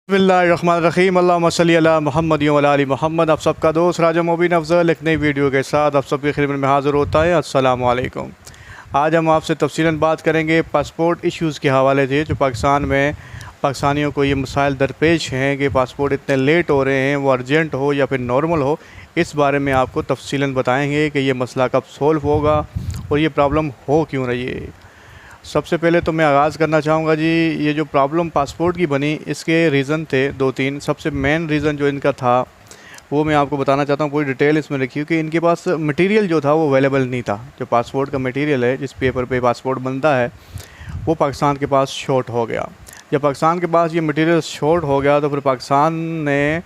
बिस्मिल्लाहिर्रहमानिर्रहीम अल्लाहुम्मा सल्ली अला मुहम्मद व अला आलि मोहम्मद। आप सबका दोस्त राजा मोबिन अफजल एक नई वीडियो के साथ आप सबकी खिदमत में हाज़िर होता है। अस्सलामु अलैकुम। आज हम आपसे तफसीलन बात करेंगे पासपोर्ट इश्यूज़ के हवाले से। जो पाकिस्तान में पाकिस्तानियों को ये मसाइल दरपेश हैं कि पासपोर्ट इतने लेट हो रहे हैं, वो अर्जेंट हो या फिर नॉर्मल हो, इस बारे में आपको तफसीलन बताएँगे कि ये मसला कब सोल्व होगा और ये प्रॉब्लम हो क्यों रही है। सबसे पहले तो मैं आगाज़ करना चाहूँगा जी, ये जो प्रॉब्लम पासपोर्ट की बनी इसके रीज़न थे दो तीन। सबसे मेन रीज़न जो इनका था वो मैं आपको बताना चाहता हूँ, पूरी डिटेल इसमें रखी कि इनके पास मटेरियल जो था वो अवेलेबल नहीं था। जो पासपोर्ट का मटेरियल है, जिस पेपर पे पासपोर्ट बनता है, वो पाकिस्तान के पास शॉर्ट हो गया। जब पाकिस्तान के पास ये मटेरियल शॉर्ट हो गया तो फिर पाकिस्तान ने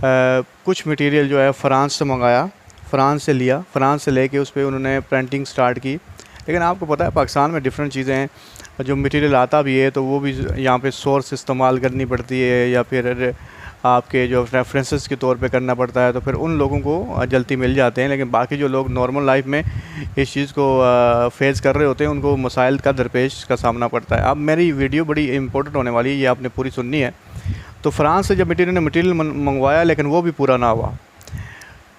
कुछ मटेरियल जो है फ़्रांस से मंगाया, फ़्रांस से लिया, फ़्रांस से लेके उस पर उन्होंने प्रिंटिंग स्टार्ट की। लेकिन आपको पता है पाकिस्तान में डिफरेंट चीज़ें हैं। जो मटेरियल आता भी है तो वो भी यहाँ पे सोर्स इस्तेमाल करनी पड़ती है या फिर आपके जो रेफरेंसेस के तौर पे करना पड़ता है, तो फिर उन लोगों को जल्दी मिल जाते हैं। लेकिन बाकी जो लोग नॉर्मल लाइफ में इस चीज़ को फेस कर रहे होते हैं उनको मसाइल का दरपेश का सामना पड़ता है। अब मेरी वीडियो बड़ी इंपॉर्टेंट होने वाली है, ये आपने पूरी सुननी है। तो फ्रांस से जब मटेरियल मंगवाया लेकिन वो भी पूरा ना हुआ,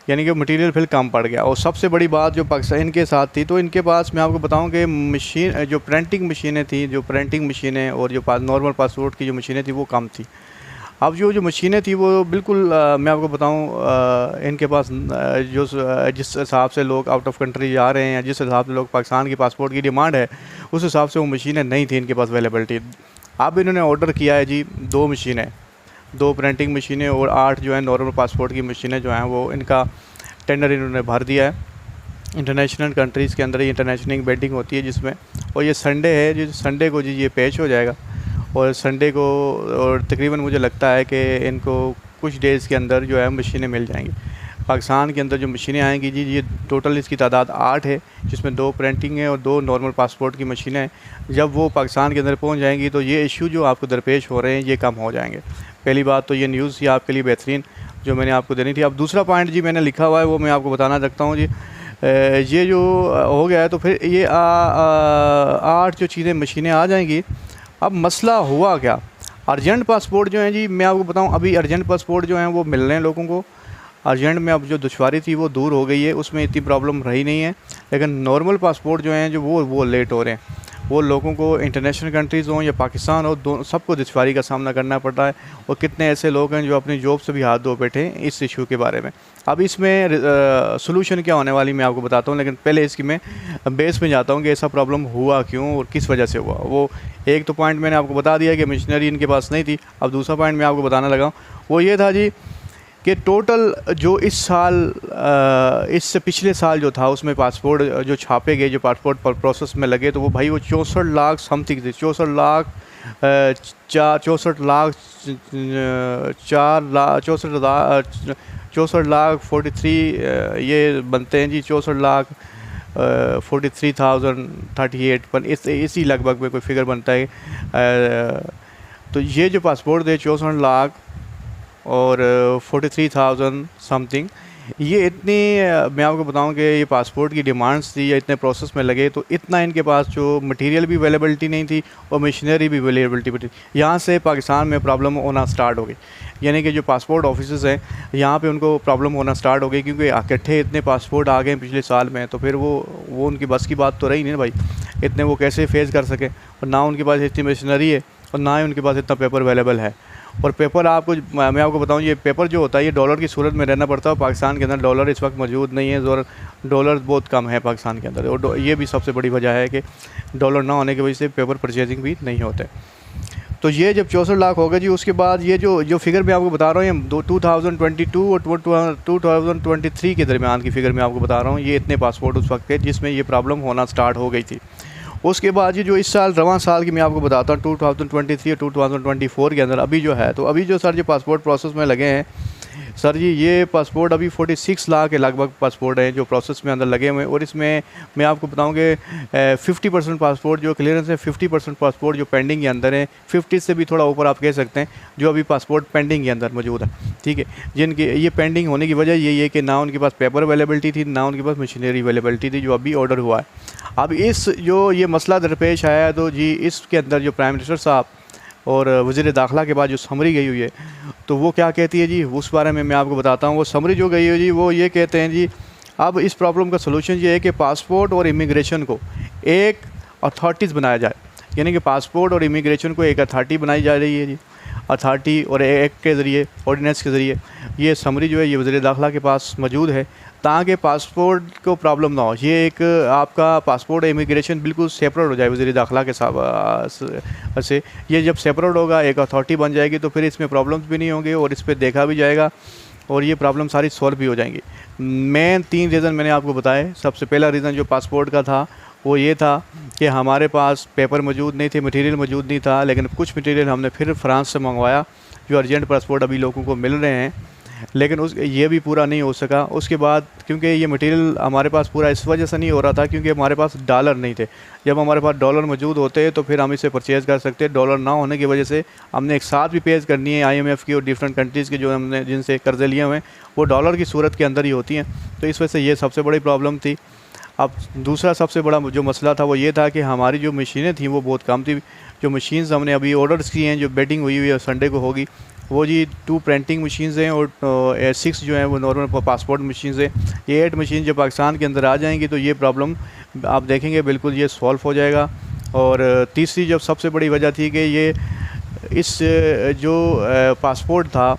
यानी कि मटेरियल फिर कम पड़ गया। और सबसे बड़ी बात जो पाकिस्तान के साथ थी, तो इनके पास मैं आपको बताऊं कि मशीन जो प्रिंटिंग मशीनें थी, जो प्रिंटिंग मशीनें और जो नॉर्मल पासपोर्ट की जो मशीनें थी वो कम थी। अब जो मशीनें थी वो बिल्कुल मैं आपको बताऊं इनके पास जिस हिसाब से लोग आउट ऑफ कंट्री जा रहे हैं, जिस हिसाब से लोग पाकिस्तान की पासपोर्ट की डिमांड है, उस हिसाब से वो मशीनें नहीं थी इनके पास अवेलेबिलिटी। अब इन्होंने ऑर्डर किया है जी 2 मशीनें, 2 प्रिंटिंग मशीनें और 8 जो है नॉर्मल पासपोर्ट की मशीनें जो हैं वो इनका टेंडर इन्होंने भर दिया है। इंटरनेशनल कंट्रीज़ के अंदर ही इंटरनेशनल बेडिंग होती है जिसमें, और ये संडे है, जो संडे को जी ये पेश हो जाएगा। और संडे को और तकरीबन मुझे लगता है कि इनको कुछ डेज़ के अंदर जो है मशीनें मिल जाएंगी। पाकिस्तान के अंदर जो मशीनें आएंगी जी, ये टोटल इसकी तादाद 8 है, जिसमें 2 प्रिंटिंग है और 2 नॉर्मल पासपोर्ट की मशीनें हैं। जब वो पाकिस्तान के अंदर पहुंच जाएंगी तो ये इशू जो आपको दरपेश हो रहे हैं ये कम हो जाएंगे। पहली बात तो ये न्यूज़ ये आपके लिए बेहतरीन जो मैंने आपको देनी थी। अब दूसरा पॉइंट जी मैंने लिखा हुआ है वो मैं आपको बताना चाहता हूँ जी। ये जो हो गया है तो फिर ये 8 जो चीज़ें मशीनें आ जाएंगी। अब मसला हुआ क्या, अर्जेंट पासपोर्ट जो हैं जी, मैं आपको बताऊँ अभी अर्जेंट पासपोर्ट जो हैं वो मिल रहे हैं लोगों को। अर्जेंट में अब जो दुश्वारी थी वो दूर हो गई है, उसमें इतनी प्रॉब्लम रही नहीं है। लेकिन नॉर्मल पासपोर्ट जो हैं जो वो लेट हो रहे हैं। वो लोगों को इंटरनेशनल कंट्रीज़ हों या पाकिस्तान हो, दोनों सबको दुश्वारी का सामना करना पड़ता है। और कितने ऐसे लोग हैं जो अपनी जॉब से भी हाथ धो बैठे हैं इस इशू के बारे में। अब इसमें सॉल्यूशन क्या होने वाली मैं आपको बताता हूँ, लेकिन पहले इसकी मैं बेस में जाता हूँ कि ऐसा प्रॉब्लम हुआ क्यों और किस वजह से हुआ। वो एक तो पॉइंट मैंने आपको बता दिया कि मशीनरी इनके पास नहीं थी। अब दूसरा पॉइंट मैं आपको बताने लगा वो ये था जी कि टोटल जो इस साल इससे पिछले साल जो था उसमें पासपोर्ट जो छापे गए, जो पासपोर्ट प्रोसेस में लगे, तो वो भाई वो 64 लाख समथिंग थे। 64 लाख 43 ये बनते हैं जी। 64 लाख 43,038 पर इसी लगभग में कोई फिगर बनता है। तो ये जो पासपोर्ट थे 64 लाख और 43,000 समथिंग, ये इतनी मैं आपको बताऊं कि ये पासपोर्ट की डिमांड्स थी या इतने प्रोसेस में लगे, तो इतना इनके पास जो मटेरियल भी अवेलेबिलिटी नहीं थी और मशीनरी भी अवेलेबिलिटी थी। यहाँ से पाकिस्तान में प्रॉब्लम होना स्टार्ट हो गई, यानी कि जो पासपोर्ट ऑफिसेस हैं यहाँ पे उनको प्रॉब्लम होना स्टार्ट हो गई, क्योंकि इकट्ठे इतने पासपोर्ट आ गए पिछले साल में। तो फिर वो उनकी बस की बात तो रही नहीं ना भाई, इतने वो कैसे फेस कर सकें। और ना उनके पास इतनी मशीनरी है और ना ही उनके पास इतना पेपर अवेलेबल है। और पेपर आपको मैं आपको बताऊं, ये पेपर जो होता है ये डॉलर की सूरत में रहना पड़ता है। पाकिस्तान के अंदर डॉलर इस वक्त मौजूद नहीं है, और डॉलर बहुत कम है पाकिस्तान के अंदर। और ये भी सबसे बड़ी वजह है कि डॉलर ना होने की वजह से पेपर परचेजिंग भी नहीं होते। तो ये जब 64 लाख हो गए जी, उसके बाद ये जो फिगर मैं आपको बता रहा हूँ, ये 2022 और 2023 के दरमियान की फिगर मैं आपको बता रहा हूँ। ये इतने पासपोर्ट उस वक्त थे जिसमें ये प्रॉब्लम होना स्टार्ट हो गई थी। उसके बाद ये जो इस साल रवां साल की मैं आपको बताता हूँ 2023 और 2024 के अंदर अभी जो है, तो अभी जो सर जो पासपोर्ट प्रोसेस में लगे हैं सर जी, ये पासपोर्ट अभी 46 लाख के लगभग पासपोर्ट हैं जो प्रोसेस में अंदर लगे हुए हैं। और इसमें मैं आपको बताऊं कि 50% पासपोर्ट जो क्लियरेंस है, 50% पासपोर्ट जो पेंडिंग के अंदर है, 50 से भी थोड़ा ऊपर आप कह सकते हैं जो अभी पासपोर्ट पेंडिंग के अंदर मौजूद है। ठीक है, जिनके ये पेंडिंग होने की वजह यही है कि ना उनके पास पेपर अवेलेबिलिटी थी, ना उनके पास मशीनरी अवेलेबिलिटी थी, जो अभी ऑर्डर हुआ है। अब इस जो ये मसला दरपेश आया है, तो जी इसके अंदर जो प्राइम मिनिस्टर साहब और वज़ीर दाखिला के बाद जो समरी गई हुई है तो वो क्या कहती है जी, उस बारे में मैं आपको बताता हूँ। वो समरी जो गई है जी, वो ये कहते हैं जी अब इस प्रॉब्लम का सलूशन ये है कि पासपोर्ट और इमिग्रेशन को एक अथॉरिटीज़ बनाया जाए, यानी कि पासपोर्ट और इमिग्रेशन को एक अथॉरिटी बनाई जा रही है जी, अथॉरिटी और एक्ट के ज़रिए, ऑर्डिनेंस के ज़रिए। ये समरी जो है ये वज़ीर दाखिला के पास मौजूद है ताकि पासपोर्ट को प्रॉब्लम ना हो। ये एक आपका पासपोर्ट और इमिग्रेशन बिल्कुल सेपरेट हो जाए वज़ीर दाखिला के से। ये जब सेपरेट होगा, एक अथॉरिटी बन जाएगी, तो फिर इसमें प्रॉब्लम्स भी नहीं होंगे और इस पर देखा भी जाएगा और ये प्रॉब्लम सारी सॉल्व भी हो जाएंगी। मेन 3 रीज़न मैंने आपको बताए। सबसे पहला रीज़न जो पासपोर्ट का था वो ये था कि हमारे पास पेपर मौजूद नहीं थे, मटेरियल मौजूद नहीं था, लेकिन कुछ मटेरियल हमने फिर फ्रांस से मंगवाया जो अर्जेंट पासपोर्ट अभी लोगों को मिल रहे हैं, लेकिन ये भी पूरा नहीं हो सका। उसके बाद क्योंकि ये मटेरियल हमारे पास पूरा इस वजह से नहीं हो रहा था क्योंकि हमारे पास डॉलर नहीं थे। जब हमारे पास डॉलर मौजूद होते तो फिर हम इसे परचेज़ कर सकते। डॉलर ना होने की वजह से हमने एक साथ भी पेज करनी है IMF की और डिफरेंट कंट्रीज़ के जो हमने जिनसे कर्ज़े लिए हुए हैं वो डॉलर की सूरत के अंदर ही होती हैं, तो इस वजह से ये सबसे बड़ी प्रॉब्लम थी। अब दूसरा सबसे बड़ा जो मसला था वो ये था कि हमारी जो मशीनें थी वो बहुत कम थी। जो मशीन्स हमने अभी ऑर्डर्स की हैं, जो बेडिंग हुई हुई है संडे को होगी, वो जी 2 प्रिंटिंग मशीन्स हैं और 6 जो हैं वो नॉर्मल पासपोर्ट मशीन्स हैं। ये 8 मशीन जब पाकिस्तान के अंदर आ जाएंगी तो ये प्रॉब्लम आप देखेंगे बिल्कुल ये सॉल्व हो जाएगा। और तीसरी जो सबसे बड़ी वजह थी कि ये इस जो पासपोर्ट था,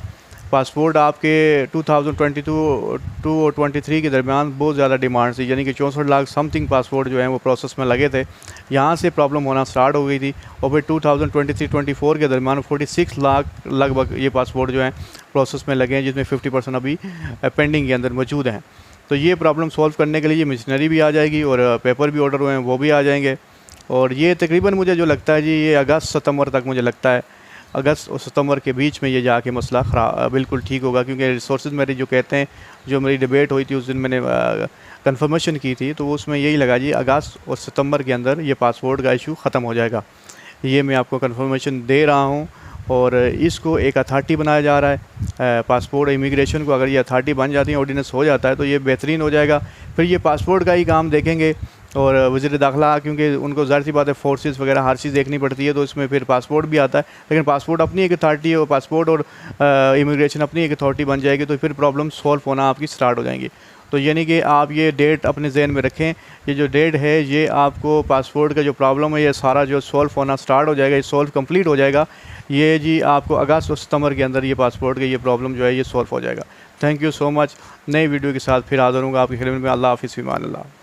पासपोर्ट आपके 2022 और 23 के दरमियान बहुत ज़्यादा डिमांड थी, यानी कि 64 लाख समथिंग पासपोर्ट जो हैं वो प्रोसेस में लगे थे। यहाँ से प्रॉब्लम होना स्टार्ट हो गई थी और फिर 2023-24 के दरमियान 46 लाख लगभग ये पासपोर्ट जो हैं प्रोसेस में लगे हैं, जिसमें 50% अभी पेंडिंग के अंदर मौजूद हैं। तो ये प्रॉब्लम सॉल्व करने के लिए ये मशीनरी भी आ जाएगी और पेपर भी ऑर्डर हुए हैं वो भी आ जाएंगे। और ये तकरीबन मुझे जो लगता है जी ये अगस्त सितंबर तक, मुझे लगता है अगस्त और सितंबर के बीच में ये जाके मसला बिल्कुल ठीक होगा। क्योंकि रिसोर्सेज मेरी जो कहते हैं, जो मेरी डिबेट हुई थी उस दिन मैंने कंफर्मेशन की थी तो उसमें यही लगा जी अगस्त और सितंबर के अंदर ये पासपोर्ट का इशू ख़त्म हो जाएगा। ये मैं आपको कंफर्मेशन दे रहा हूँ। और इसको एक अथॉरिटी बनाया जा रहा है पासपोर्ट इमिग्रेशन को। अगर ये अथॉरिटी बन जाती है, ऑर्डिनेंस हो जाता है तो ये बेहतरीन हो जाएगा। फिर ये पासपोर्ट का ही काम देखेंगे और वज़ीर दाखिला, क्योंकि उनको ज़ाहिर सी बात है फोर्सेस वगैरह हर चीज़ देखनी पड़ती है, तो इसमें फिर पासपोर्ट भी आता है। लेकिन पासपोर्ट अपनी एक अथॉरिटी है और पासपोर्ट और इमिग्रेशन अपनी एक अथॉरिटी बन जाएगी तो फिर प्रॉब्लम सॉल्व होना आपकी स्टार्ट हो जाएंगी। तो यानी कि आप ये डेट अपने जहन में रखें, ये जो डेट है ये आपको पासपोर्ट का जो प्रॉब्लम है ये सारा जो सॉल्व होना स्टार्ट हो जाएगा, ये सॉल्व कंप्लीट हो जाएगा। ये जी आपको अगस्त और सितंबर के अंदर ये पासपोर्ट का ये प्रॉब्लम जो है ये सॉल्व हो जाएगा। Thank you so much. नई वीडियो के साथ फिर हाज़िर होऊंगा आपकी खिदमत में। अल्लाह हाफ़िज़, फ़ी अमान अल्लाह।